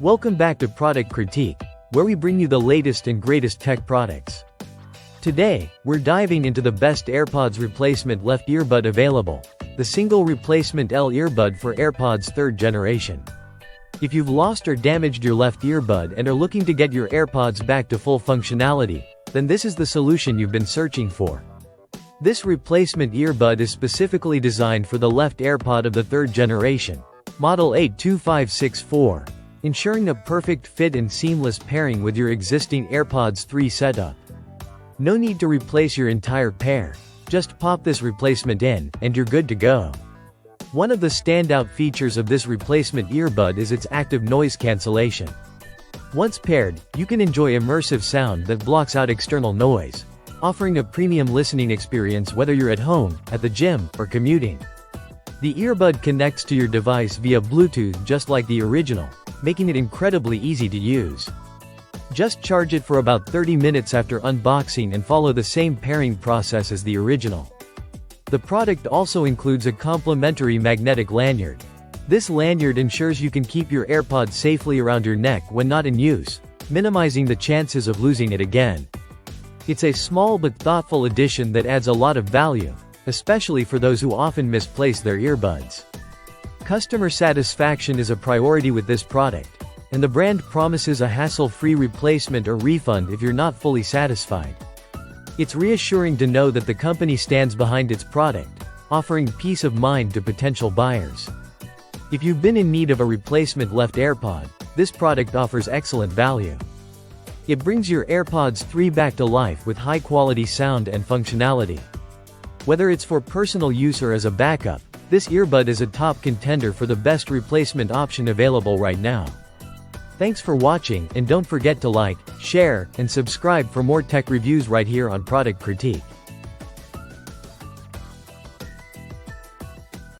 Welcome back to Product Critique, where we bring you the latest and greatest tech products. Today, we're diving into the best AirPods replacement left earbud available, the single replacement L earbud for AirPods 3rd generation. If you've lost or damaged your left earbud and are looking to get your AirPods back to full functionality, then this is the solution you've been searching for. This replacement earbud is specifically designed for the left AirPod of the 3rd generation, model 82564, ensuring a perfect fit and seamless pairing with your existing AirPods 3 setup. No need to replace your entire pair, just pop this replacement in, and you're good to go. One of the standout features of this replacement earbud is its active noise cancellation. Once paired, you can enjoy immersive sound that blocks out external noise, offering a premium listening experience whether you're at home, at the gym, or commuting. The earbud connects to your device via Bluetooth just like the original, making it incredibly easy to use. Just charge it for about 30 minutes after unboxing and follow the same pairing process as the original. The product also includes a complimentary magnetic lanyard. This lanyard ensures you can keep your AirPod safely around your neck when not in use, minimizing the chances of losing it again. It's a small but thoughtful addition that adds a lot of value, especially for those who often misplace their earbuds. Customer satisfaction is a priority with this product, and the brand promises a hassle-free replacement or refund if you're not fully satisfied. It's reassuring to know that the company stands behind its product, offering peace of mind to potential buyers. If you've been in need of a replacement left AirPod, this product offers excellent value. It brings your AirPods 3 back to life with high-quality sound and functionality. Whether it's for personal use or as a backup, this earbud is a top contender for the best replacement option available right now. Thanks for watching, and don't forget to like, share, and subscribe for more tech reviews right here on Product Critique.